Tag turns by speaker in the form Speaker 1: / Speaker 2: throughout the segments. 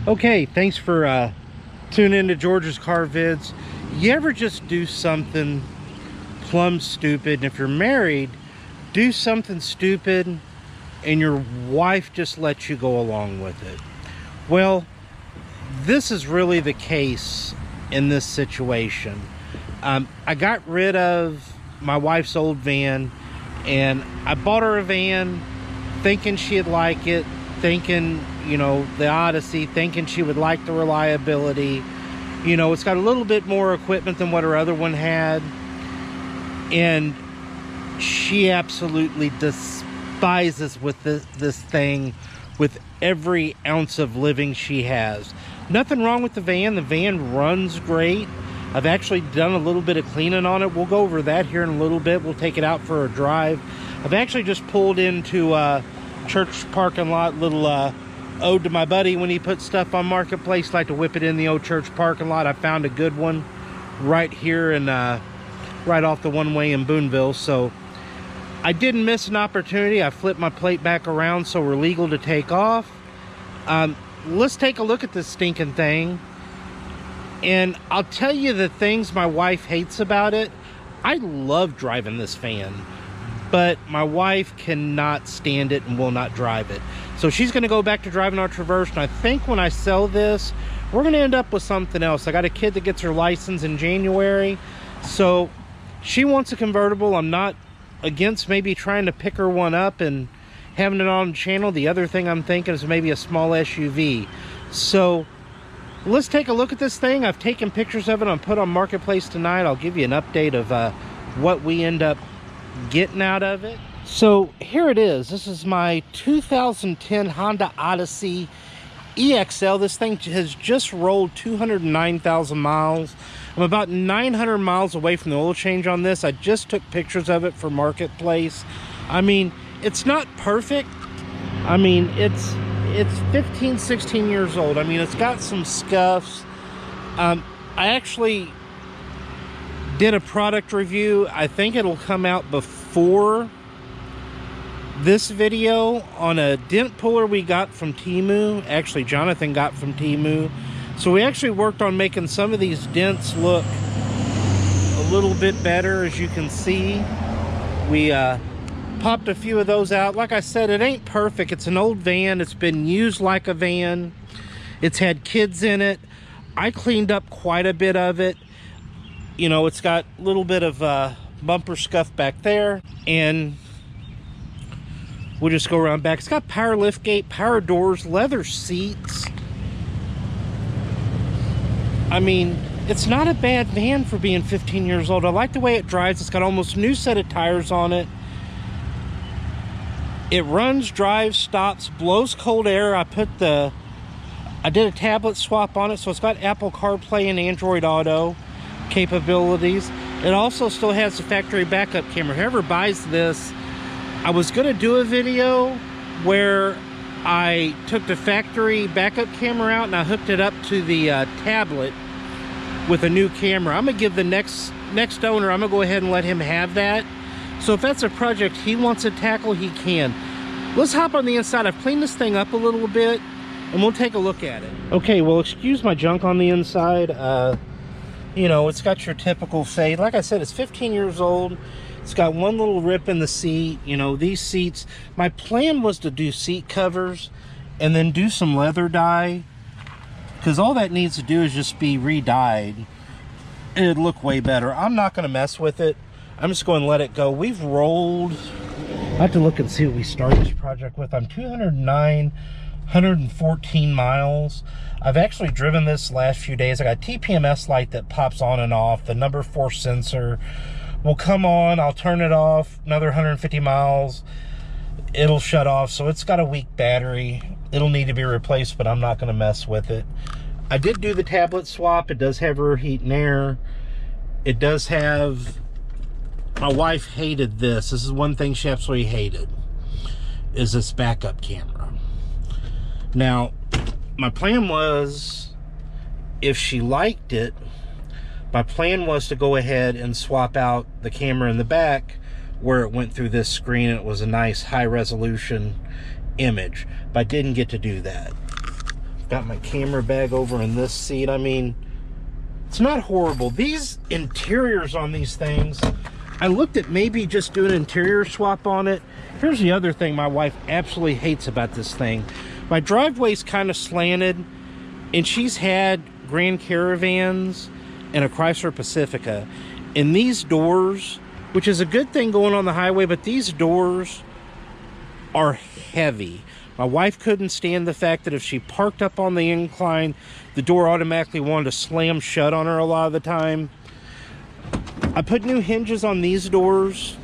Speaker 1: Okay, thanks for tuning into George's Car Vids. You ever just do something plumb stupid? And if you're married, do something stupid and your wife just lets you go along with it. Well, this is really the case in this situation. I got rid of my wife's old van and I bought her a van thinking she'd like it, thinking, you know, the Odyssey, thinking she would like the reliability. You know, it's got a little bit more equipment than what her other one had. And she absolutely despises with this thing with every ounce of living she has. Nothing wrong with the van. The van runs great. I've actually done a little bit of cleaning on it. We'll go over that here in a little bit. We'll take it out for a drive. I've actually just pulled into church parking lot, little ode to my buddy when he puts stuff on Marketplace. Like to whip it in the old church parking lot. I found a good one right here and right off the one-way in Boonville. So I didn't miss an opportunity. I flipped my plate back around so we're legal to take off. Let's take a look at this stinking thing, and I'll tell you the things my wife hates about it. I love driving this van, but my wife cannot stand it and will not drive it. So she's going to go back to driving our Traverse, and I think when I sell this, we're going to end up with something else. I got a kid that gets her license in January, so she wants a convertible. I'm not against maybe trying to pick her one up and having it on the channel. The other thing I'm thinking is maybe a small SUV. So let's take a look at this thing. I've taken pictures of it. I'll put on Marketplace tonight. I'll give you an update of what we end up getting out of it. So here it is. This is my 2010 Honda Odyssey EXL. This thing has just rolled 209,000 miles. I'm about 900 miles away from the oil change on this. I just took pictures of it for Marketplace. I mean, it's not perfect. I mean, it's 15, 16 years old. I mean, it's got some scuffs. I actually did a product review. I think it'll come out before this video on a dent puller we got from Temu. Actually, Jonathan got from Temu. So we actually worked on making some of these dents look a little bit better. As you can see, we popped a few of those out. Like I said, it ain't perfect. It's an old van. It's been used like a van. It's had kids in it. I cleaned up quite a bit of it. You know, it's got a little bit of bumper scuff back there, and we'll just go around back. It's got power lift gate, power doors, leather seats. I mean, it's not a bad van for being 15 years old. I like the way it drives. It's got almost a new set of tires on it. It runs, drives, stops, blows cold air. I did a tablet swap on it, so it's got Apple CarPlay and Android Auto capabilities. It also still has the factory backup camera. Whoever buys this, I was going to do a video where I took the factory backup camera out and I hooked it up to the tablet with a new camera. I'm going to give the next owner, I'm going to go ahead and let him have that. So if that's a project he wants to tackle, he can. Let's hop on the inside. I've cleaned this thing up a little bit and we'll take a look at it. Okay, well, excuse my junk on the inside. You know, it's got your typical fade. Like I said, it's 15 years old. It's got one little rip in the seat. You know, these seats, my plan was to do seat covers and then do some leather dye, because all that needs to do is just be re-dyed. It'd look way better. I'm not going to mess with it. I'm just going to let it go. We've rolled, I have to look and see what we started this project with. I'm 114 miles. I've actually driven this last few days. I got a TPMS light that pops on and off. The number 4 sensor will come on. I'll turn it off. Another 150 miles. It'll shut off. So it's got a weak battery. It'll need to be replaced, but I'm not going to mess with it. I did do the tablet swap. It does have rear heat and air. It does have... My wife hated this. This is one thing she absolutely hated, is this backup camera. Now, my plan was, if she liked it, my plan was to go ahead and swap out the camera in the back where it went through this screen and it was a nice high resolution image, but I didn't get to do that. Got my camera bag over in this seat. I mean, it's not horrible. These interiors on these things, I looked at maybe just doing an interior swap on it. Here's the other thing my wife absolutely hates about this thing. My driveway's kind of slanted, and she's had Grand Caravans and a Chrysler Pacifica. And these doors, which is a good thing going on the highway, but these doors are heavy. My wife couldn't stand the fact that if she parked up on the incline, the door automatically wanted to slam shut on her a lot of the time. I put new hinges on these doors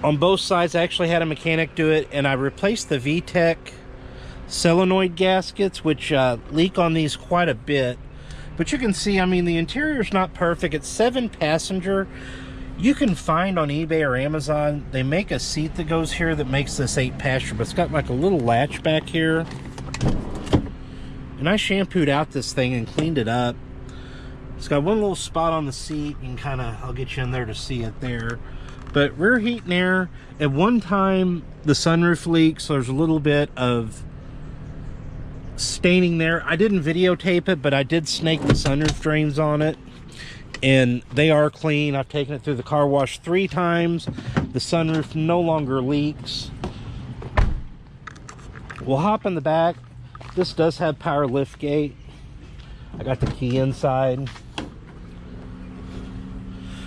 Speaker 1: on both sides. I actually had a mechanic do it, and I replaced the VTEC solenoid gaskets, which leak on these quite a bit. But you can see, I mean, the interior's not perfect. It's 7-passenger. You can find on eBay or Amazon, they make a seat that goes here that makes this 8-passenger, but it's got like a little latch back here. And I shampooed out this thing and cleaned it up. It's got one little spot on the seat, and kind of, I'll get you in there to see it there. But rear heat and air, at one time the sunroof leaks, so there's a little bit of staining there. I didn't videotape it, but I did snake the sunroof drains on it, and they are clean. I've taken it through the car wash 3 times. The sunroof no longer leaks. We'll hop in the back. This does have power lift gate. I got the key inside.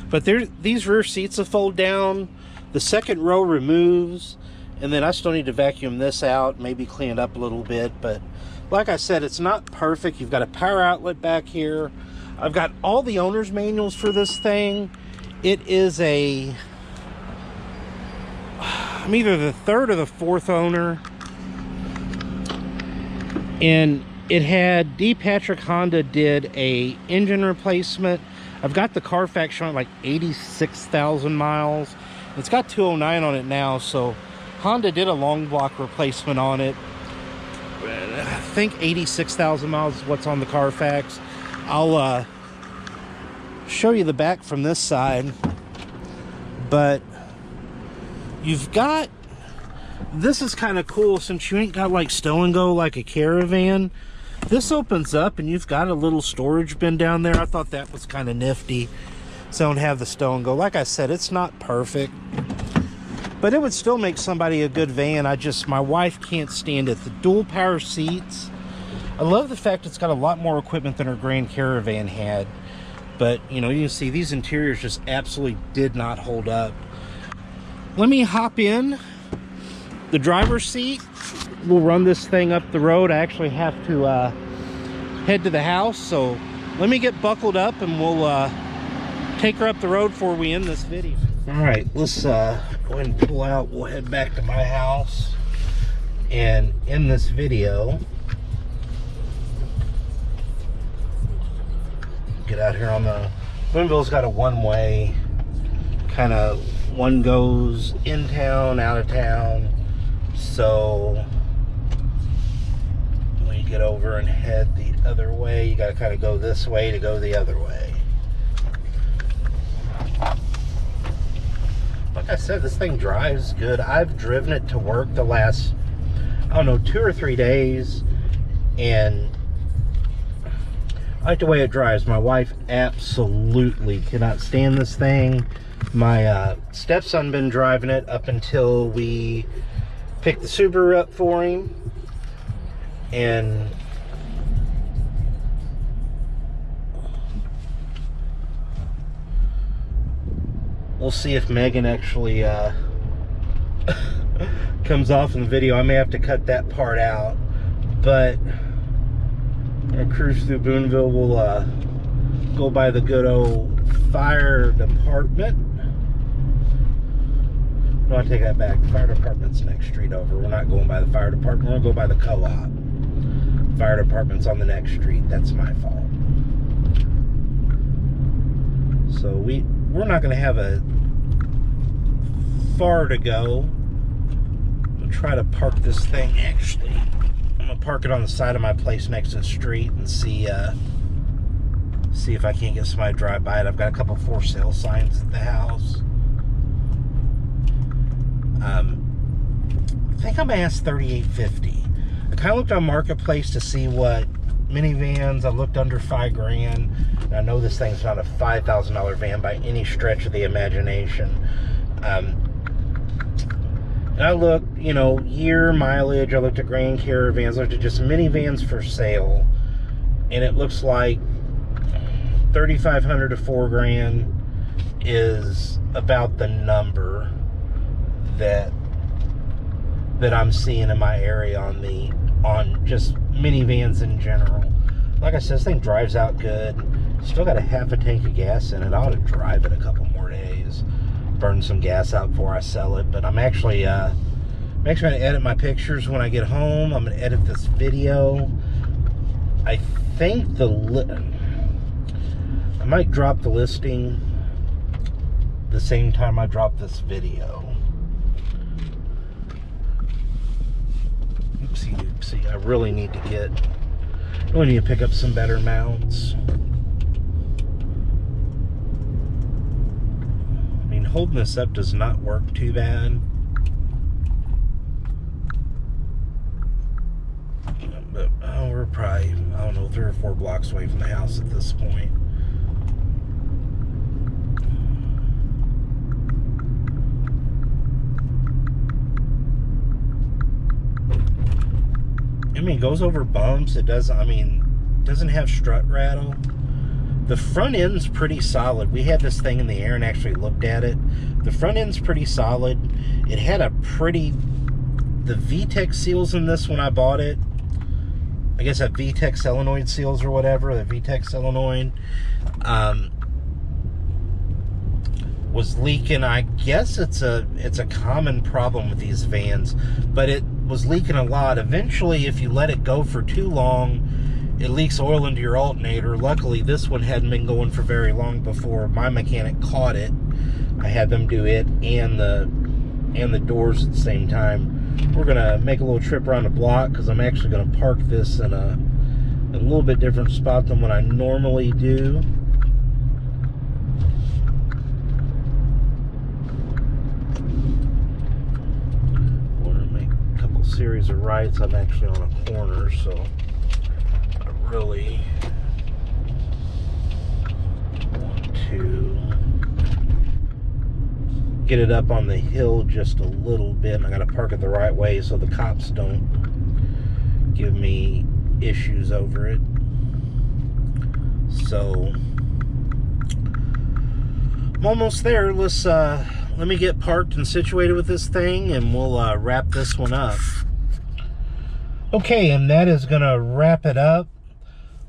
Speaker 1: But these rear seats will fold down. The second row removes, and then I still need to vacuum this out, maybe clean it up a little bit. But like I said, it's not perfect. You've got a power outlet back here. I've got all the owner's manuals for this thing. It is I'm either the 3rd or the 4th owner. And it had, D. Patrick Honda did a engine replacement. I've got the Carfax showing like 86,000 miles. It's got 209 on it now, so Honda did a long block replacement on it. I think 86,000 miles is what's on the Carfax. I'll show you the back from this side. But you've got, this is kind of cool since you ain't got like stow and go like a Caravan. This opens up and you've got a little storage bin down there. I thought that was kind of nifty. So don't have the stow and go. Like I said, it's not perfect, but it would still make somebody a good van. My wife can't stand it. The dual power seats. I love the fact it's got a lot more equipment than her Grand Caravan had. But, you know, you can see these interiors just absolutely did not hold up. Let me hop in the driver's seat. We'll run this thing up the road. I actually have to head to the house, so let me get buckled up and we'll take her up the road before we end this video. All right, let's go ahead and pull out. We'll head back to my house and end this video. Get out here on the Boonville's got a one-way, kind of one goes in town, out of town. So when you get over and head the other way, you got to kind of go this way to go the other way. Like I said, this thing drives good. I've driven it to work the last, I don't know, 2 or 3 days, and I like the way it drives. My wife absolutely cannot stand this thing. My stepson been driving it up until we picked the Subaru up for him, and we'll see if Megan actually comes off in the video. I may have to cut that part out, but our cruise through Boonville will go by the good old fire department. No, I take that back. The fire department's next street over. We're not going by the fire department. We're going to go by the co-op. Fire department's on the next street. That's my fault. So we're not going to have a far to go. We'll try to park this thing. Actually, I'm going to park it on the side of my place next to the street and see if I can't get somebody to drive by it. I've got a couple for sale signs at the house. I think I'm asked $38.50. I kind of looked on Marketplace to see what minivans. I looked under $5,000. And I know this thing's not a $5,000 van by any stretch of the imagination. And I looked, you know, year, mileage. I looked at Grand Caravans. I looked at just minivans for sale. And it looks like $3,500 to $4,000 is about the number that I'm seeing in my area on just minivans in general. Like I said, this thing drives out good. Still got a half a tank of gas in it. I ought to drive it a couple more days, burn some gas out before I sell it. But I'm actually going to edit my pictures when I get home. I'm going to edit this video. I think I might drop the listing the same time I drop this video. Oopsie doopsie. I really need to pick up some better mounts. I mean, holding this up does not work too bad. But we're probably, I don't know, 3 or 4 blocks away from the house at this point. I mean, it goes over bumps. It doesn't, I mean, doesn't have strut rattle. The front end's pretty solid. We had this thing in the air and actually looked at it. The front end's pretty solid. It had the VTEC seals in this when I bought it. I guess that VTEC solenoid seals or whatever, the VTEC solenoid was leaking. I guess it's a common problem with these vans, but it was leaking a lot. Eventually, if you let it go for too long, it leaks oil into your alternator. Luckily, this one hadn't been going for very long before my mechanic caught it. I had them do it and the doors at the same time. We're gonna make a little trip around the block because I'm actually gonna park this in a little bit different spot than what I normally do. Series of rights. I'm actually on a corner, so I really want to get it up on the hill just a little bit, and I gotta park it the right way so the cops don't give me issues over it. So I'm almost there. Let me get parked and situated with this thing, and we'll wrap this one up. Okay, and that is going to wrap it up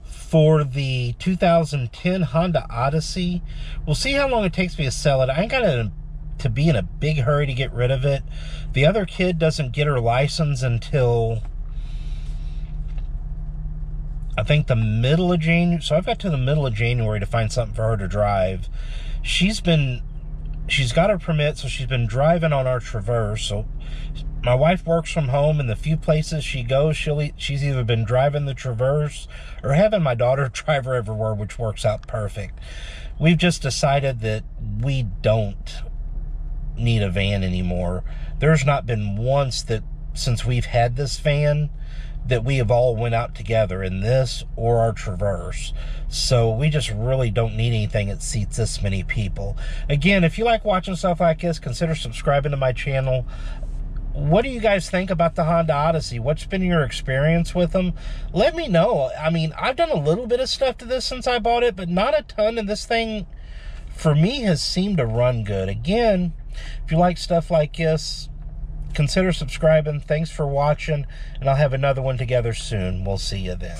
Speaker 1: for the 2010 Honda Odyssey. We'll see how long it takes me to sell it. I ain't got to be in a big hurry to get rid of it. The other kid doesn't get her license until, I think, the middle of January. So I've got to the middle of January to find something for her to drive. She's got her permit, so she's been driving on our Traverse. So my wife works from home, and the few places she goes, she's either been driving the Traverse or having my daughter drive her everywhere, which works out perfect. We've just decided that we don't need a van anymore. There's not been once that since we've had this van that we have all went out together in this or our Traverse. So we just really don't need anything that seats this many people. Again, if you like watching stuff like this, consider subscribing to my channel. What do you guys think about the Honda Odyssey? What's been your experience with them? Let me know. I mean, I've done a little bit of stuff to this since I bought it, but not a ton. And this thing, for me, has seemed to run good. Again, if you like stuff like this, consider subscribing. Thanks for watching, and I'll have another one together soon. We'll see you then.